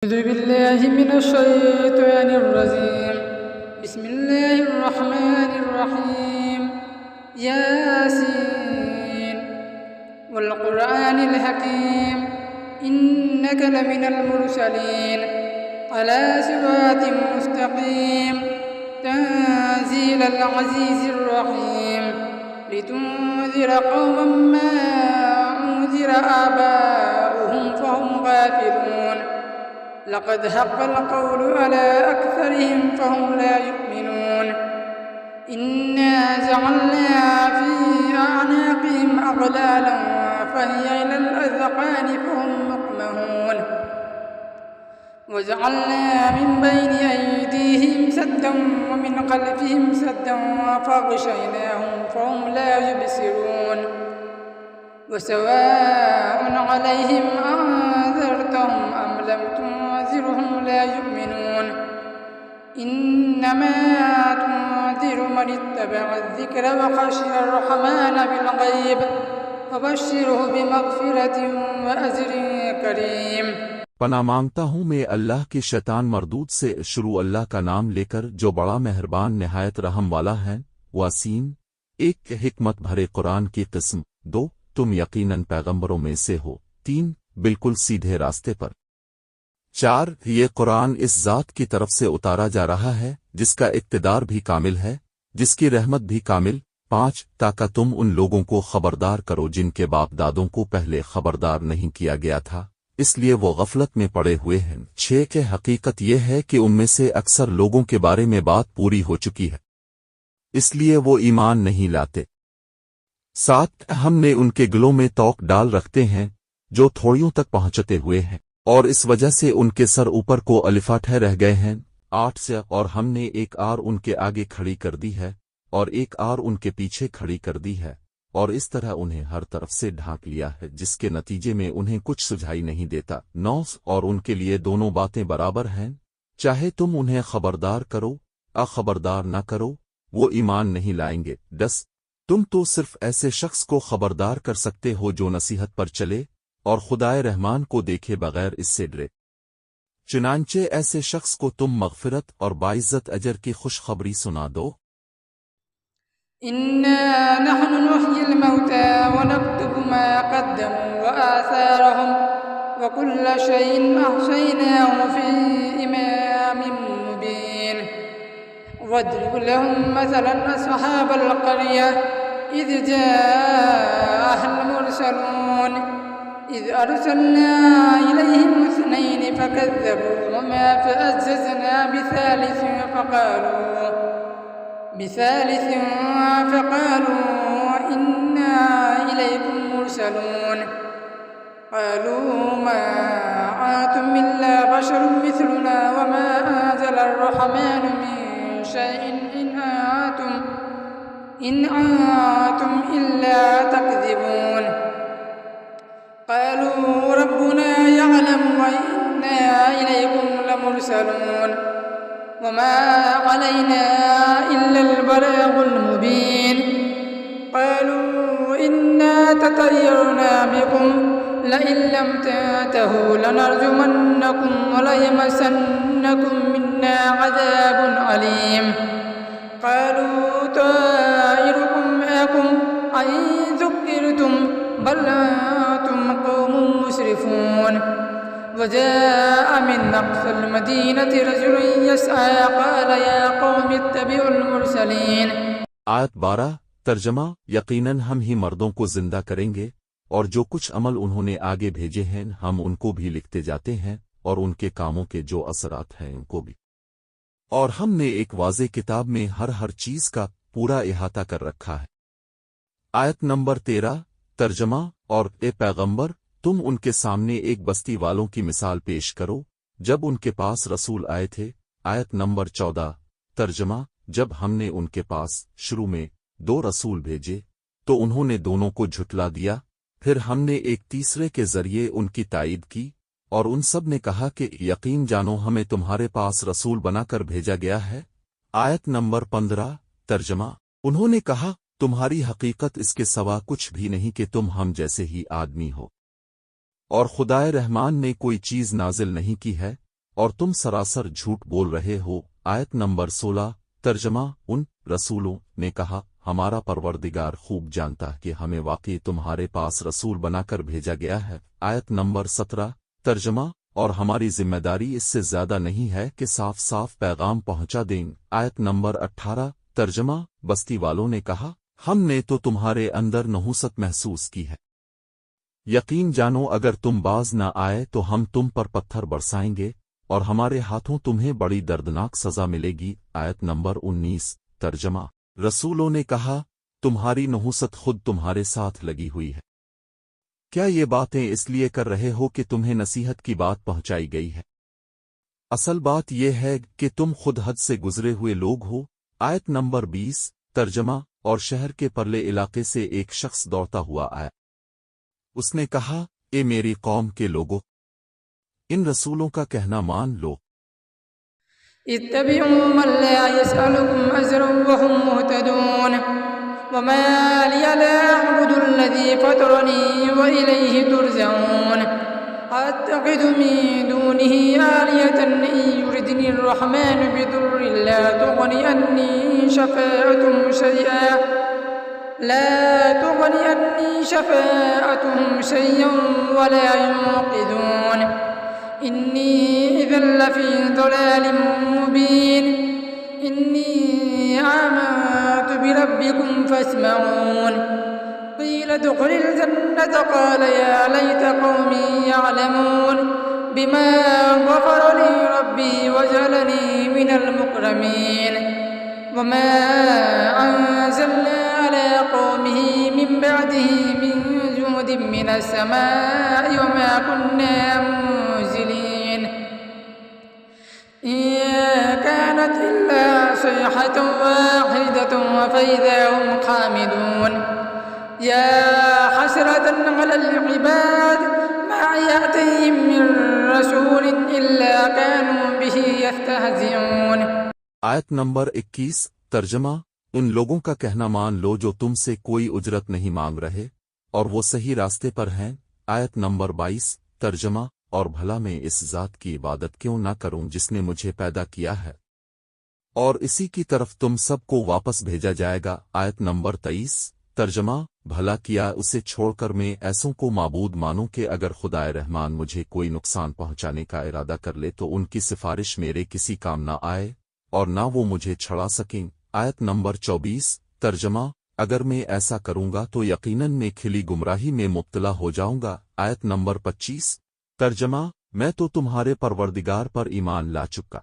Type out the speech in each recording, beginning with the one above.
أعوذ بالله من الشيطان الرجيم. بسم الله الرحمن الرحيم. ياسين والقرآن الحكيم إنك لمن المرسلين على صراط مستقيم تنزيل العزيز الرحيم لتنذر قوما ما أنذر آباؤهم فهم غافلون لقد حق القول على أكثرهم فهم لا يؤمنون إنا جعلنا في أعناقهم أغلالا فهي إلى الأذقان فهم مقمحون وجعلنا من بين أيديهم سدا ومن خلفهم سدا فأغشيناهم فهم لا يبصرون وسواء عليهم أنذرتهم أم لم تنذرهم لا يؤمنون إنما تنذر من اتبع الذكر وخشي الرحمن بالغيب فبشره بمغفرة وأجر كريم. پناہ مانگتا ہوں میں اللہ کے شیطان مردود سے. شروع اللہ کا نام لے کر جو بڑا مہربان نہایت رحم والا ہے. یاسین. ایک حکمت بھرے قرآن کی قسم. 2 تم یقیناً پیغمبروں میں سے ہو. 3 بالکل سیدھے راستے پر. 4 یہ قرآن اس ذات کی طرف سے اتارا جا رہا ہے جس کا اقتدار بھی کامل ہے، جس کی رحمت بھی کامل. 5 تاکہ تم ان لوگوں کو خبردار کرو جن کے باپ دادوں کو پہلے خبردار نہیں کیا گیا تھا، اس لیے وہ غفلت میں پڑے ہوئے ہیں. 6 کہ حقیقت یہ ہے کہ ان میں سے اکثر لوگوں کے بارے میں بات پوری ہو چکی ہے، اس لیے وہ ایمان نہیں لاتے. 7 ہم نے ان کے گلوں میں توق ڈال رکھتے ہیں جو تھوڑیوں تک پہنچتے ہوئے ہیں، اور اس وجہ سے ان کے سر اوپر کو الفاٹھے رہ گئے ہیں. 8 سے اور ہم نے ایک آر ان کے آگے کھڑی کر دی ہے اور ایک آر ان کے پیچھے کھڑی کر دی ہے، اور اس طرح انہیں ہر طرف سے ڈھانک لیا ہے جس کے نتیجے میں انہیں کچھ سجھائی نہیں دیتا. 9 اور ان کے لیے دونوں باتیں برابر ہیں، چاہے تم انہیں خبردار کرو یا خبردار نہ کرو وہ ایمان نہیں لائیں گے. 10 تم تو صرف ایسے شخص کو خبردار کر سکتے ہو جو نصیحت پر چلے اور خدائے رحمان کو دیکھے بغیر اس سے ڈرے، چنانچہ ایسے شخص کو تم مغفرت اور باعزت اجر کی خوشخبری سنا دو. إنا نحن نحيي الموتى ونكتب ما قدموا وآثارهم وكل شيء أحصيناه في إمام مبين. واضرب لهم مثلا أصحاب القرية إذ جاءها المرسلون إذ أرسلنا إليهم 2 فكذبوهما فعززنا بثالث فقالوا إنا إليكم مرسلون. قالوا ما أنتم إلا بشر مثلنا وما أنزل الرحمن من شيء إن أنتم إلا تكذبون. قالوا ربنا يعلم وإنا إليكم لمرسلون وما علينا إلا البلاغ المبين. قالوا إنا تطيرنا بكم لئن لم تنتهوا لنرجمنكم وليمسنكم منا عذاب أليم. قالوا طائركم معكم أئن ذكرتم بل أنتم قوم مسرفون. وجاء من أقصى المدينة رجل يسعى قال يا قوم اتبعوا المرسلين. آیت 12 ترجمہ. یقیناً ہم ہی مردوں کو زندہ کریں گے اور جو کچھ عمل انہوں نے آگے بھیجے ہیں ہم ان کو بھی لکھتے جاتے ہیں اور ان کے کاموں کے جو اثرات ہیں ان کو بھی، اور ہم نے ایک واضح کتاب میں ہر چیز کا پورا احاطہ کر رکھا ہے. آیت نمبر 13 ترجمہ. اور اے پیغمبر تم ان کے سامنے ایک بستی والوں کی مثال پیش کرو جب ان کے پاس رسول آئے تھے. آیت نمبر 14 ترجمہ. جب ہم نے ان کے پاس شروع میں 2 رسول بھیجے تو انہوں نے دونوں کو جھٹلا دیا، پھر ہم نے ایک تیسرے کے ذریعے ان کی تائید کی اور ان سب نے کہا کہ یقین جانو ہمیں تمہارے پاس رسول بنا کر بھیجا گیا ہے. آیت نمبر 15 ترجمہ. انہوں نے کہا تمہاری حقیقت اس کے سوا کچھ بھی نہیں کہ تم ہم جیسے ہی آدمی ہو، اور خدائے رحمان نے کوئی چیز نازل نہیں کی ہے اور تم سراسر جھوٹ بول رہے ہو۔ آیت نمبر 16 ترجمہ ان رسولوں نے کہا ہمارا پروردگار خوب جانتا ہے کہ ہمیں واقعی تمہارے پاس رسول بنا کر بھیجا گیا ہے۔ آیت نمبر 17 ترجمہ اور ہماری ذمہ داری اس سے زیادہ نہیں ہے کہ صاف صاف پیغام پہنچا دیں۔ آیت نمبر 18 ترجمہ بستی والوں نے کہا ہم نے تو تمہارے اندر نحوست محسوس کی ہے، یقین جانو اگر تم باز نہ آئے تو ہم تم پر پتھر برسائیں گے اور ہمارے ہاتھوں تمہیں بڑی دردناک سزا ملے گی۔ آیت نمبر 19 ترجمہ رسولوں نے کہا تمہاری نحوست خود تمہارے ساتھ لگی ہوئی ہے، کیا یہ باتیں اس لیے کر رہے ہو کہ تمہیں نصیحت کی بات پہنچائی گئی ہے؟ اصل بات یہ ہے کہ تم خود حد سے گزرے ہوئے لوگ ہو۔ آیت نمبر 20 ترجمہ اور شہر کے پرلے علاقے سے ایک شخص دوڑتا ہوا آیا، اس نے کہا اے میری قوم کے لوگوں، ان رسولوں کا کہنا مان لو۔ اتبعوا من لا يسألكم أجرا وهم مهتدون وما لي لا أعبد الذي فطرني وإليه ترجعون أتخذ من دونه آلهة إن يردني الرحمن بضر لا تغني عني شفاعتهم شيئا ولا ينقذون إني إذا لفي ضلال مبين إني آمنت بربكم فاسمعون قيل ادخل الجنة قال يا ليت قومي يعلمون بما غفر لي ربي وجعلني من المكرمين وما أنزلنا على قومه من بعده من جند من السماء وما كنا منزلين إن كانت إلا صيحة واحدة فإذا هم خامدون يا حسرة على العباد ما يأتيهم من رسول إلا كانوا به يستهزئون۔ آیت نمبر 21 ترجمہ ان لوگوں کا کہنا مان لو جو تم سے کوئی اجرت نہیں مانگ رہے اور وہ صحیح راستے پر ہیں۔ آیت نمبر 22 ترجمہ اور بھلا میں اس ذات کی عبادت کیوں نہ کروں جس نے مجھے پیدا کیا ہے اور اسی کی طرف تم سب کو واپس بھیجا جائے گا۔ آیت نمبر 23 ترجمہ بھلا کیا اسے چھوڑ کر میں ایسوں کو معبود مانوں کہ اگر خدائے رحمان مجھے کوئی نقصان پہنچانے کا ارادہ کر لے تو ان کی سفارش میرے کسی کام نہ آئے اور نہ وہ مجھے چھڑا سکیں۔ آیت نمبر 24 ترجمہ اگر میں ایسا کروں گا تو یقیناً میں کھلی گمراہی میں مبتلا ہو جاؤں گا۔ آیت نمبر 25 ترجمہ میں تو تمہارے پروردگار پر ایمان لا چکا،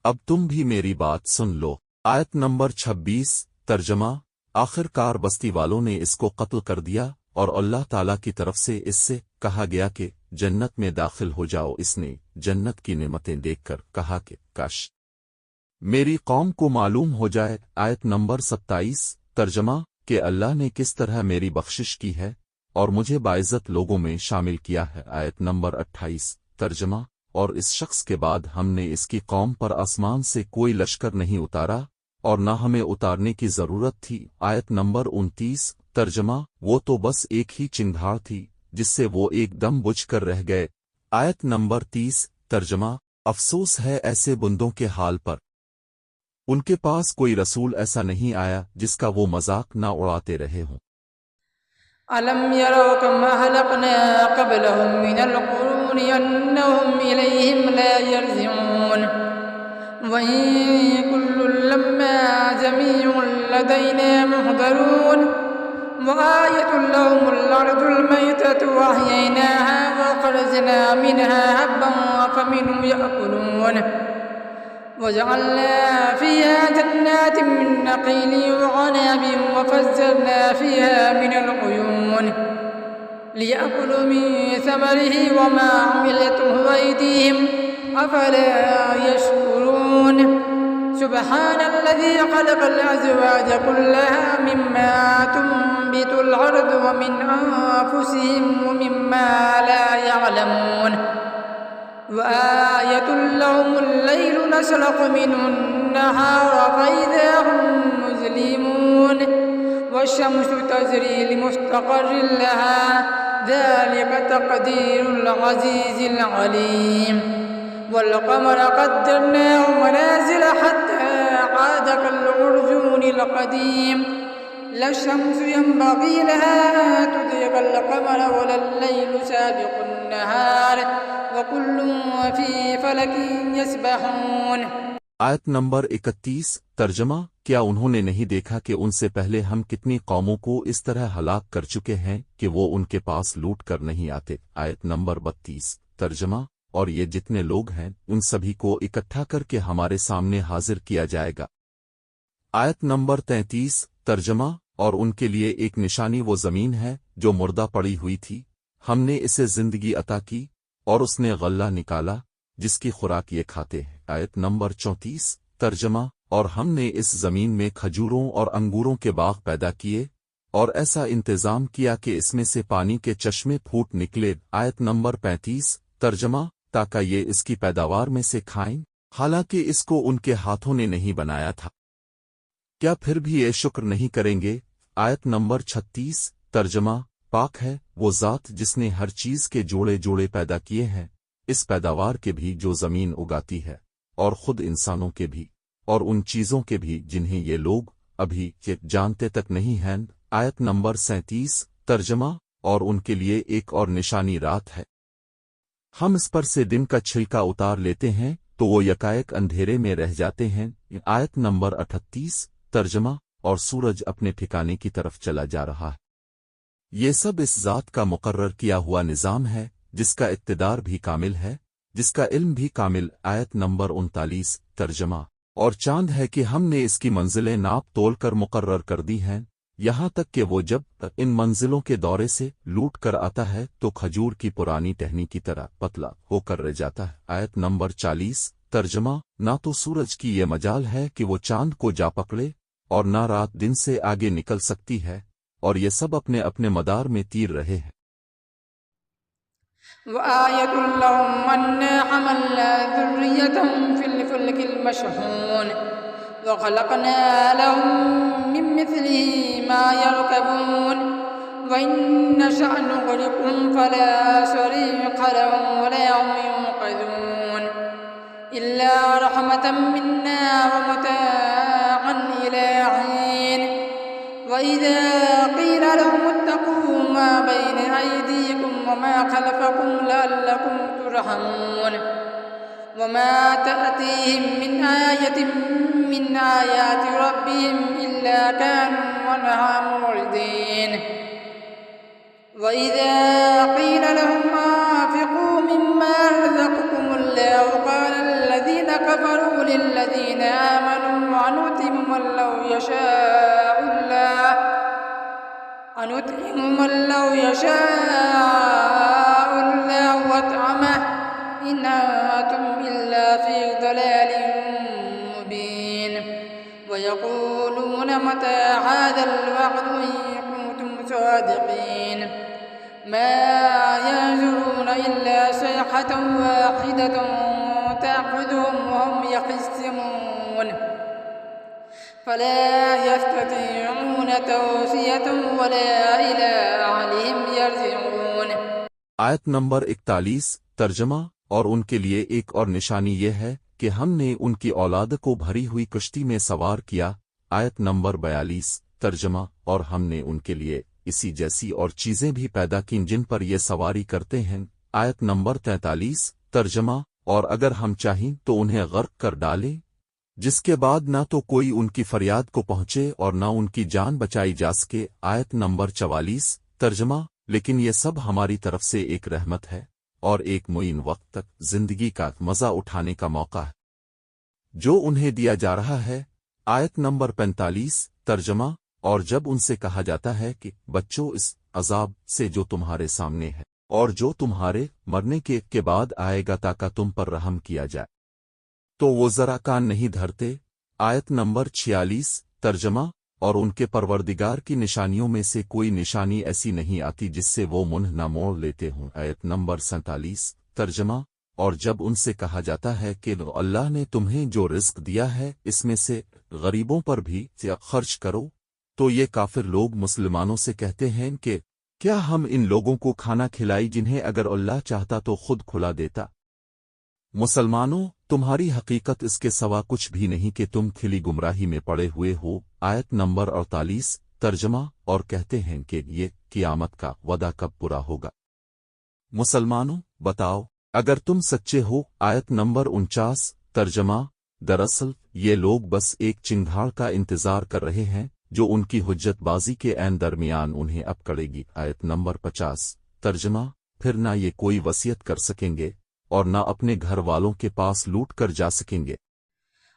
اب تم بھی میری بات سن لو۔ آیت نمبر 26 ترجمہ آخر کار بستی والوں نے اس کو قتل کر دیا اور اللہ تعالیٰ کی طرف سے اس سے کہا گیا کہ جنت میں داخل ہو جاؤ۔ اس نے جنت کی نعمتیں دیکھ کر کہا کہ کاش میری قوم کو معلوم ہو جائے۔ آیت نمبر 27 ترجمہ کہ اللہ نے کس طرح میری بخشش کی ہے اور مجھے باعزت لوگوں میں شامل کیا ہے۔ آیت نمبر 28 ترجمہ اور اس شخص کے بعد ہم نے اس کی قوم پر آسمان سے کوئی لشکر نہیں اتارا اور نہ ہمیں اتارنے کی ضرورت تھی۔ آیت نمبر 29 ترجمہ وہ تو بس ایک ہی چنگھاڑ تھی جس سے وہ ایک دم بجھ کر رہ گئے۔ آیت نمبر 30 ترجمہ افسوس ہے ایسے بندوں کے حال پر، ان کے پاس کوئی رسول ایسا نہیں آیا جس کا وہ مذاق نہ اڑاتے رہے ہوں۔ أَلَمْ يَرَوْا كَمْ أَهْلَكْنَا قَبْلَهُمْ مِنَ الْقُرُونِ أَنَّهُمْ إِلَيْهِمْ لَا يَرْجِعُونَ وَإِن كُلٌّ لَّمَّا جَمِيعٌ لَّدَيْنَا مُحْضَرُونَ وَآيَةٌ لَّهُمُ الْأَرْضُ الْمَيْتَةُ وَأَحْيَيْنَاهَا وَأَخْرَجْنَا مِنْهَا حَبًّا فَمِنْهُ يَأْكُلُونَ وَجَعَلْنَا فِيهَا جَنَّاتٍ مِّن نَّخِيلٍ وَعَنَبٍ وَفَجَّرْنَا فِيهَا مِنَ الْعُيُونِ لِيَأْكُلُوا مِن ثَمَرِهِ وَمَا عَمِلَتْهُ أَيْدِيهِمْ أَفَلَا يَشْكُرُونَ سُبْحَانَ الَّذِي خَلَقَ الْأَزْوَاجَ كُلَّهَا مِمَّا تُنبِتُ الْأَرْضُ وَمِنْ أَنفُسِهِمْ وَمِمَّا لَا يَعْلَمُونَ وآية لهم الليل نسلخ منه النهار فإذا هم مظلمون والشمس تجري لمستقر لها ذلك تقدير العزيز العليم والقمر قدرناه منازل حتى عاد كالعرجون القديم لا الشمس ينبغي لها أن تدرك القمر ولا الليل سابق النهار وكل في فلك يسبحون۔ آیت نمبر 31 ترجمہ کیا انہوں نے نہیں دیکھا کہ ان سے پہلے ہم کتنی قوموں کو اس طرح ہلاک کر چکے ہیں کہ وہ ان کے پاس لوٹ کر نہیں آتے۔ آیت نمبر 32 ترجمہ اور یہ جتنے لوگ ہیں ان سبھی کو اکٹھا کر کے ہمارے سامنے حاضر کیا جائے گا۔ آیت نمبر 33 ترجمہ اور ان کے لیے ایک نشانی وہ زمین ہے جو مردہ پڑی ہوئی تھی، ہم نے اسے زندگی عطا کی اور اس نے غلہ نکالا جس کی خوراک یہ کھاتے ہیں۔ آیت نمبر 34 ترجمہ اور ہم نے اس زمین میں کھجوروں اور انگوروں کے باغ پیدا کیے اور ایسا انتظام کیا کہ اس میں سے پانی کے چشمے پھوٹ نکلے۔ آیت نمبر 35 ترجمہ تاکہ یہ اس کی پیداوار میں سے کھائیں حالانکہ اس کو ان کے ہاتھوں نے نہیں بنایا تھا، کیا پھر بھی یہ شکر نہیں کریں گے؟ آیت نمبر 36 ترجمہ پاک ہے وہ ذات جس نے ہر چیز کے جوڑے جوڑے پیدا کیے ہیں، اس پیداوار کے بھی جو زمین اگاتی ہے اور خود انسانوں کے بھی اور ان چیزوں کے بھی جنہیں یہ لوگ ابھی جانتے تک نہیں ہیں۔ آیت نمبر 37 ترجمہ اور ان کے لیے ایک اور نشانی رات ہے، ہم اس پر سے دن کا چھلکا اتار لیتے ہیں تو وہ یکایک اندھیرے میں رہ جاتے ہیں۔ آیت نمبر 38 ترجمہ اور سورج اپنے ٹھکانے کی طرف چلا جا رہا ہے، یہ سب اس ذات کا مقرر کیا ہوا نظام ہے جس کا اقتدار بھی کامل ہے، جس کا علم بھی کامل۔ آیت نمبر 39 ترجمہ اور چاند ہے کہ ہم نے اس کی منزلیں ناپ تول کر مقرر کر دی ہیں، یہاں تک کہ وہ جب ان منزلوں کے دورے سے لوٹ کر آتا ہے تو کھجور کی پرانی ٹہنی کی طرح پتلا ہو کر رہ جاتا ہے۔ آیت نمبر 40 ترجمہ نہ تو سورج کی یہ مجال ہے کہ وہ چاند کو جا پکڑے اور نہ رات دن سے آگے نکل سکتی ہے، اور یہ سب اپنے اپنے مدار میں تیر رہے ہیں۔ وآية لهم أنا حملنا ذريتهم في الفلك المشحون وخلقنا لهم من مثله ما يركبون وإن نشأ نغرقهم فلا صريخ لهم ولا هم ينقذون إلا رحمة منا ومتاعا إلى حين وإذا قيل لهم اتقوا ما بين أيديكم وما خلفكم لعلكم ترحمون وما تأتيهم من آية من آيات ربهم إلا كانوا عنها معرضين وإذا قيل لهم أنفقوا مما رزقكم الله قال الذين كفروا للذين آمنوا أنطعم من لو يشاء الله وأطعمه إن أنتم إلا في ضلال مبين ويقولون متى هذا الوعد إن كنتم صادقين ما ينظرون إلا صيحة واحدة تأخذهم وهم يخصمون فلا يستطيعون توصية ولا إلى أهلهم يرجعون۔ آیت نمبر 41 ترجمہ اور ان کے لیے ایک اور نشانی یہ ہے کہ ہم نے ان کی اولاد کو بھری ہوئی کشتی میں سوار کیا۔ آیت نمبر 42 ترجمہ اور ہم نے ان کے لیے اسی جیسی اور چیزیں بھی پیدا کیں جن پر یہ سواری کرتے ہیں۔ آیت نمبر 43 ترجمہ اور اگر ہم چاہیں تو انہیں غرق کر ڈالیں جس کے بعد نہ تو کوئی ان کی فریاد کو پہنچے اور نہ ان کی جان بچائی جا سکے۔ آیت نمبر 44 ترجمہ لیکن یہ سب ہماری طرف سے ایک رحمت ہے اور ایک معین وقت تک زندگی کا مزہ اٹھانے کا موقع ہے جو انہیں دیا جا رہا ہے۔ آیت نمبر 45 ترجمہ اور جب ان سے کہا جاتا ہے کہ بچوں اس عذاب سے جو تمہارے سامنے ہے اور جو تمہارے مرنے کے بعد آئے گا تاکہ تم پر رحم کیا جائے تو وہ ذرا کان نہیں دھرتے۔ آیت نمبر 46 ترجمہ اور ان کے پروردگار کی نشانیوں میں سے کوئی نشانی ایسی نہیں آتی جس سے وہ منہ نہ موڑ لیتے ہوں۔ آیت نمبر 47 ترجمہ اور جب ان سے کہا جاتا ہے کہ اللہ نے تمہیں جو رزق دیا ہے اس میں سے غریبوں پر بھی خرچ کرو تو یہ کافر لوگ مسلمانوں سے کہتے ہیں کہ کیا ہم ان لوگوں کو کھانا کھلائی جنہیں اگر اللہ چاہتا تو خود کھلا دیتا۔ مسلمانوں، تمہاری حقیقت اس کے سوا کچھ بھی نہیں کہ تم کھلی گمراہی میں پڑے ہوئے ہو۔ آیت نمبر 48 ترجمہ، اور کہتے ہیں کہ یہ قیامت کا وعدہ کب پورا ہوگا؟ مسلمانوں بتاؤ اگر تم سچے ہو۔ آیت نمبر 49 ترجمہ، دراصل یہ لوگ بس ایک چنگھاڑ کا انتظار کر رہے ہیں جو ان کی حجت بازی کے عین درمیان انہیں اب کرے گی۔ آیت نمبر 50 ترجمہ، پھر نہ یہ کوئی وصیت کر سکیں گے اور نہ اپنے گھر والوں کے پاس لوٹ کر جا سکیں گے۔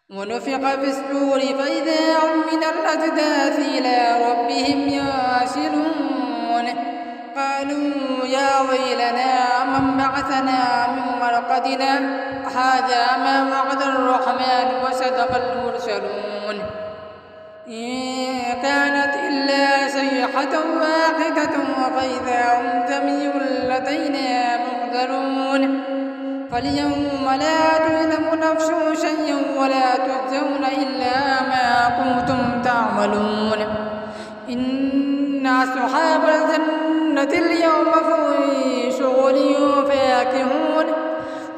ونفخ في الصور فإذا هم من الأجداث إلى ربهم ينسلون قالوا يا ويلنا من بعثنا من مرقدنا هذا ما وعد الرحمن وصدق المرسلون إن كانت إلا صيحة واحدة فإذا هم جميع لدينا محضرون فاليوم لا تظلم نفس شيئا ولا تجزون إلا ما كنتم تعملون إن أصحاب الجنة اليوم في شغل فاكهون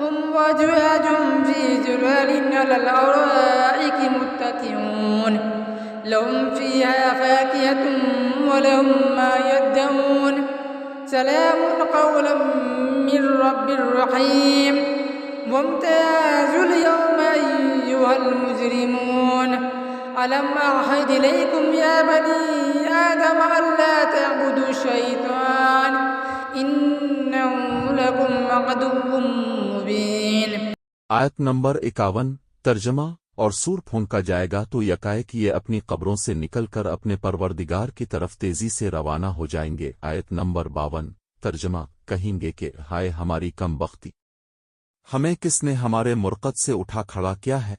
هم وأزواجهم في ظلال على الأرائك متكئون لهم فيها فاكهة ولهم ما يدعون سلام قولا من رب رحيم وامتازوا اليوم أيها المجرمون ألم أعهد إليكم يا بني آدم ألا تعبدوا الشيطان إنه لكم عدو مبين۔ آیت نمبر 51 ترجمہ، اور سور پھونکا جائے گا تو یکائک یہ اپنی قبروں سے نکل کر اپنے پروردگار کی طرف تیزی سے روانہ ہو جائیں گے۔ آیت نمبر 52 ترجمہ، کہیں گے کہ ہائے ہماری کم بختی، ہمیں کس نے ہمارے مرقد سے اٹھا کھڑا کیا ہے؟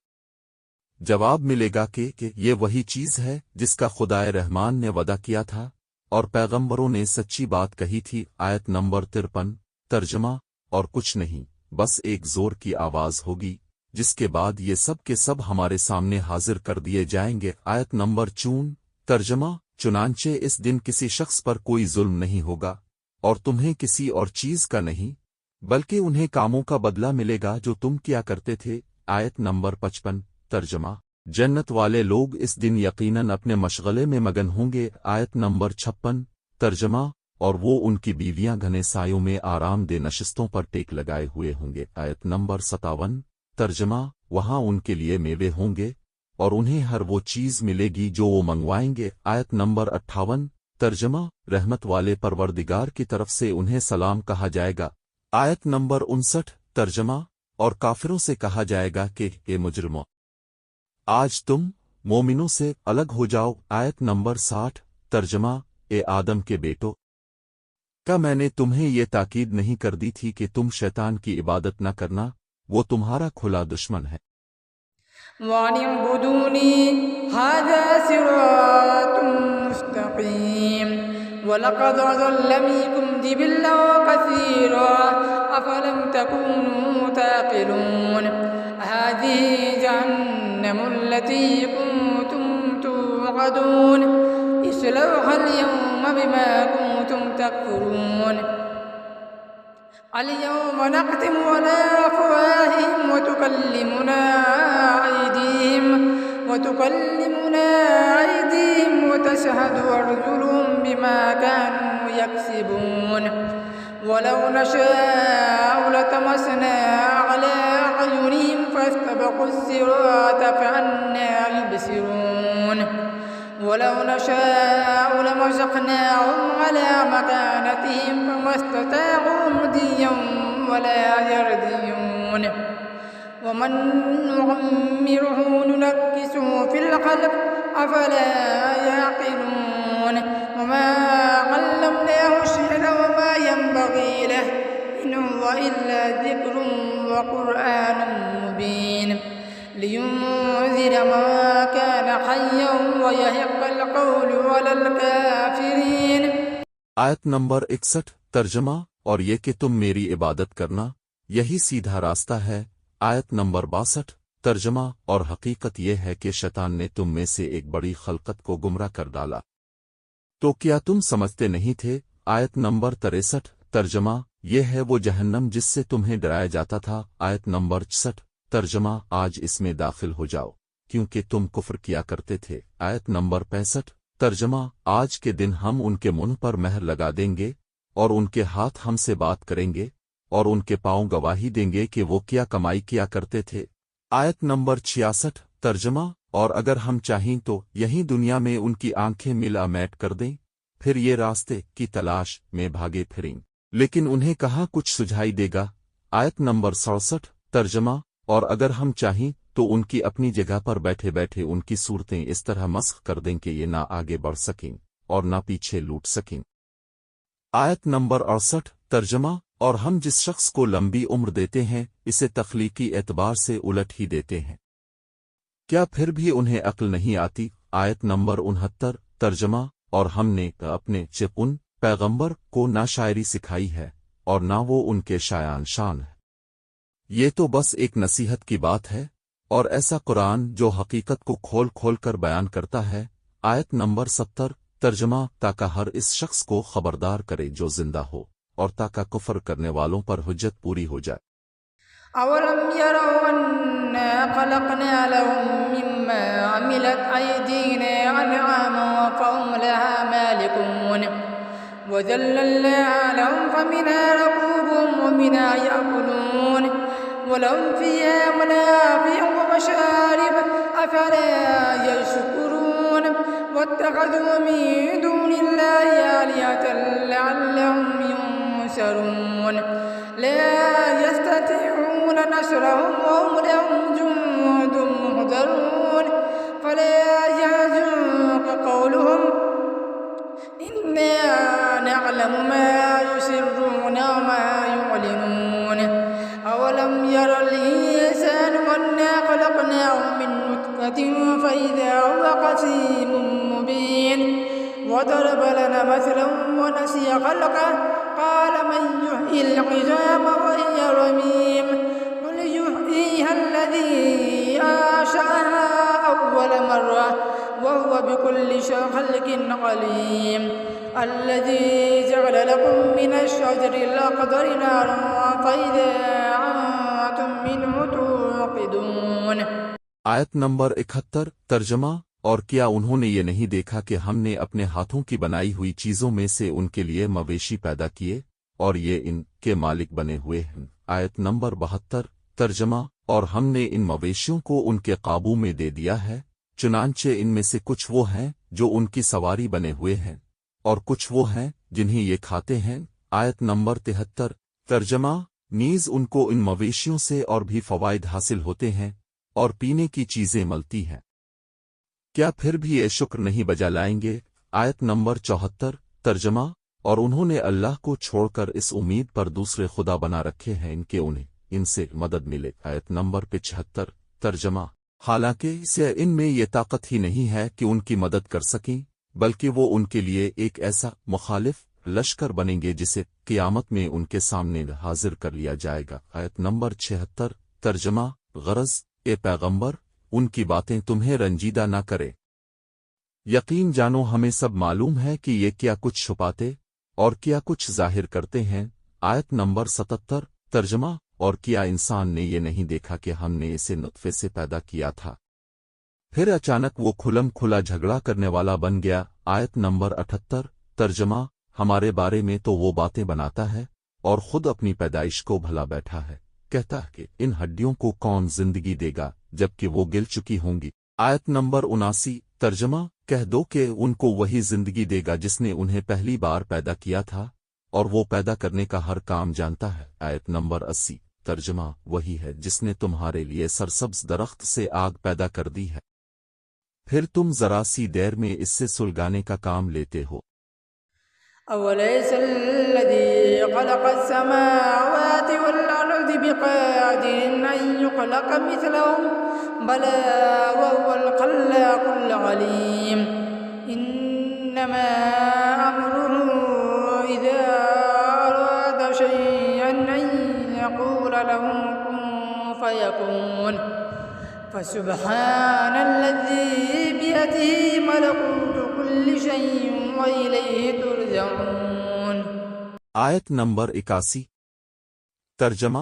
جواب ملے گا کہ یہ وہی چیز ہے جس کا خدائے رحمان نے وعدہ کیا تھا اور پیغمبروں نے سچی بات کہی تھی۔ آیت نمبر 53 ترجمہ، اور کچھ نہیں بس ایک زور کی آواز ہوگی جس کے بعد یہ سب کے سب ہمارے سامنے حاضر کر دیے جائیں گے۔ آیت نمبر 54 ترجمہ، چنانچہ اس دن کسی شخص پر کوئی ظلم نہیں ہوگا اور تمہیں کسی اور چیز کا نہیں، بلکہ انہیں کاموں کا بدلہ ملے گا جو تم کیا کرتے تھے۔ آیت نمبر 55 ترجمہ، جنت والے لوگ اس دن یقیناً اپنے مشغلے میں مگن ہوں گے۔ آیت نمبر 56 ترجمہ، اور وہ ان کی بیویاں گھنے سایوں میں آرام دہ نشستوں پر ٹیک لگائے ہوئے ہوں گے۔ آیت نمبر 57 ترجمہ، وہاں ان کے لیے میوے ہوں گے اور انہیں ہر وہ چیز ملے گی جو وہ منگوائیں گے۔ آیت نمبر 58 ترجمہ، رحمت والے پروردگار کی طرف سے انہیں سلام کہا جائے گا۔ آیت نمبر 59 ترجمہ، اور کافروں سے کہا جائے گا کہ اے مجرموں، آج تم مومنوں سے الگ ہو جاؤ۔ آیت نمبر 60 ترجمہ، اے آدم کے بیٹو، کیا میں نے تمہیں یہ تاکید نہیں کر دی تھی کہ تم شیطان کی عبادت نہ کرنا، وہ تمہارا کھلا دشمن ہے۔ وَأَنِ اعْبُدُونِي هَذَا صِرَاطٌ مُسْتَقِيمٌ وَلَقَدْ أَضَلَّ مِنكُمْ جِبِلًّا كَثِيرًا أَفَلَمْ تَكُونُوا تَعْقِلُونَ هَٰذِهِ جَهَنَّمُ الَّتِي كُنتُمْ تُوعَدُونَ اصْلَوْهَا الْيَوْمَ بِمَا كُنتُمْ تَكْفُرُونَ اليوم نختم على أفواههم وتكلمنا أيديهم وتشهد أرجلهم بما كانوا يكسبون ولو نشاء لطمسنا على أعينهم فاستبقوا الصراط فأنى يبصرون ولو نشاء لمسخناهم على مكانتهم فما استطاعوا مضيا ولا يرجعون ومن نعمره ننكسه في الخلق أفلا يعقلون وما علمناه الشعر وما ينبغي له إن هو إلا ذكر وقرآن مبين لينذر من كان حيا ويحق القول على الكافرين۔ آیت نمبر 61 ترجمہ، اور یہ کہ تم میری عبادت کرنا یہی سیدھا راستہ ہے۔ آیت نمبر 62 ترجمہ، اور حقیقت یہ ہے کہ شیطان نے تم میں سے ایک بڑی خلقت کو گمراہ کر ڈالا، تو کیا تم سمجھتے نہیں تھے؟ آیت نمبر 63 ترجمہ، یہ ہے وہ جہنم جس سے تمہیں ڈرایا جاتا تھا۔ آیت نمبر 66 ترجمہ آج اس میں داخل ہو جاؤ کیونکہ تم کفر کیا کرتے تھے۔ آیت نمبر 65 ترجمہ آج کے دن ہم ان کے منہ پر مہر لگا دیں گے اور ان کے ہاتھ ہم سے بات کریں گے اور ان کے پاؤں گواہی دیں گے کہ وہ کیا کمائی کیا کرتے تھے۔ آیت نمبر 66 ترجمہ اور اگر ہم چاہیں تو یہیں دنیا میں ان کی آنکھیں ملا میٹ کر دیں، پھر یہ راستے کی تلاش میں بھاگے پھریں، لیکن انہیں کہاں کچھ سجھائی دے گا۔ آیت نمبر 67 ترجمہ اور اگر ہم چاہیں تو ان کی اپنی جگہ پر بیٹھے بیٹھے ان کی صورتیں اس طرح مسخ کر دیں کہ یہ نہ آگے بڑھ سکیں اور نہ پیچھے لوٹ سکیں۔ آیت نمبر 68 ترجمہ اور ہم جس شخص کو لمبی عمر دیتے ہیں اسے تخلیقی اعتبار سے الٹ ہی دیتے ہیں، کیا پھر بھی انہیں عقل نہیں آتی۔ آیت نمبر 69 ترجمہ اور ہم نے اپنے ان پیغمبر کو نہ شاعری سکھائی ہے اور نہ وہ ان کے شایان شان ہے، یہ تو بس ایک نصیحت کی بات ہے، اور ایسا قرآن جو حقیقت کو کھول کھول کر بیان کرتا ہے۔ آیت نمبر 70 ترجمہ تاکہ ہر اس شخص کو خبردار کرے جو زندہ ہو اور تاکہ کفر کرنے والوں پر حجت پوری ہو جائے۔ أولم يروا أنا خلقنا لهم مما عملت أيدينا أنعاما فهم لها مالكون وذللناها لهم فمنها ركوبهم ومنها يأكلون ولهم فيها منافع ومشارب أفلا يشكرون واتخذوا من دون الله آلهة لعلهم ينصرون لا يستطيعون نصرهم وهم لهم جند محضرون فلا يحزنك قولهم إنا نعلم ما يسرون وما يعلنون أولم ير الإنسان أنا خلقناه من نطفة فإذا هو خصيم مبين وضرب لنا مثلا ونسي خلقه قال من يحيي العظام وهي رميم قل يحييها الذي أنشأها أول مرة وهو بكل خلق عليم الذي جعل لكم من الشجر الأخضر نارا فإذا أنتم منه توقدون۔ آیت نمبر 71 ترجمہ اور کیا انہوں نے یہ نہیں دیکھا کہ ہم نے اپنے ہاتھوں کی بنائی ہوئی چیزوں میں سے ان کے لیے مویشی پیدا کیے اور یہ ان کے مالک بنے ہوئے ہیں۔ آیت نمبر 72 ترجمہ اور ہم نے ان مویشیوں کو ان کے قابو میں دے دیا ہے، چنانچہ ان میں سے کچھ وہ ہیں جو ان کی سواری بنے ہوئے ہیں اور کچھ وہ ہیں جنہیں یہ کھاتے ہیں۔ آیت نمبر 73 ترجمہ نیز ان کو ان مویشیوں سے اور بھی فوائد حاصل ہوتے ہیں اور پینے کی چیزیں ملتی ہیں، کیا پھر بھی یہ شکر نہیں بجا لائیں گے۔ آیت نمبر 74 ترجمہ اور انہوں نے اللہ کو چھوڑ کر اس امید پر دوسرے خدا بنا رکھے ہیں انہیں ان سے مدد ملے۔ آیت نمبر 75 ترجمہ حالانکہ اسے ان میں یہ طاقت ہی نہیں ہے کہ ان کی مدد کر سکیں، بلکہ وہ ان کے لیے ایک ایسا مخالف لشکر بنیں گے جسے قیامت میں ان کے سامنے حاضر کر لیا جائے گا۔ آیت نمبر 76 ترجمہ غرض اے پیغمبر ان کی باتیں تمہیں رنجیدہ نہ کرے، یقین جانو ہمیں سب معلوم ہے کہ یہ کیا کچھ چھپاتے اور کیا کچھ ظاہر کرتے ہیں۔ آیت نمبر 77 ترجمہ اور کیا انسان نے یہ نہیں دیکھا کہ ہم نے اسے نطفے سے پیدا کیا تھا، پھر اچانک وہ کھلم کھلا جھگڑا کرنے والا بن گیا۔ آیت نمبر 78 ترجمہ ہمارے بارے میں تو وہ باتیں بناتا ہے اور خود اپنی پیدائش کو بھلا بیٹھا ہے، کہتا ہے کہ ان ہڈیوں کو کون زندگی دے گا جبکہ وہ گل چکی ہوں گی۔ آیت نمبر 79 ترجمہ کہہ دو کہ ان کو وہی زندگی دے گا جس نے انہیں پہلی بار پیدا کیا تھا اور وہ پیدا کرنے کا ہر کام جانتا ہے۔ آیت نمبر 80 ترجمہ وہی ہے جس نے تمہارے لیے سرسبز درخت سے آگ پیدا کر دی ہے، پھر تم ذرا سی دیر میں اس سے سلگانے کا کام لیتے ہو۔ أوليس الذي خلق السماوات والأرض بقادر أن يخلق مثلهم بلى وهو الخلاق العليم إنما أمره إذا أراد شيئا أن يقول له كن فيكون فسبحان الذي بيده ملكوت كل شيء وإليه ترجعون۔ آیت نمبر 81 ترجمہ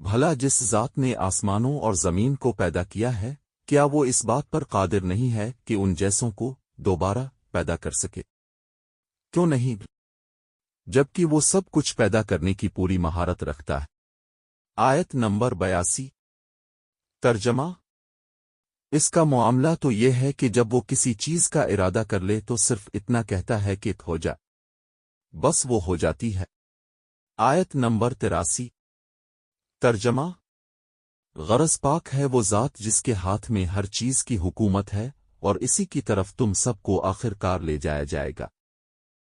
بھلا جس ذات نے آسمانوں اور زمین کو پیدا کیا ہے کیا وہ اس بات پر قادر نہیں ہے کہ ان جیسوں کو دوبارہ پیدا کر سکے؟ کیوں نہیں، جبکہ وہ سب کچھ پیدا کرنے کی پوری مہارت رکھتا ہے۔ آیت نمبر 82 ترجمہ اس کا معاملہ تو یہ ہے کہ جب وہ کسی چیز کا ارادہ کر لے تو صرف اتنا کہتا ہے کہ ہو جا، بس وہ ہو جاتی ہے۔ آیت نمبر 83 ترجمہ غرض پاک ہے وہ ذات جس کے ہاتھ میں ہر چیز کی حکومت ہے اور اسی کی طرف تم سب کو آخر کار لے جایا جائے گا۔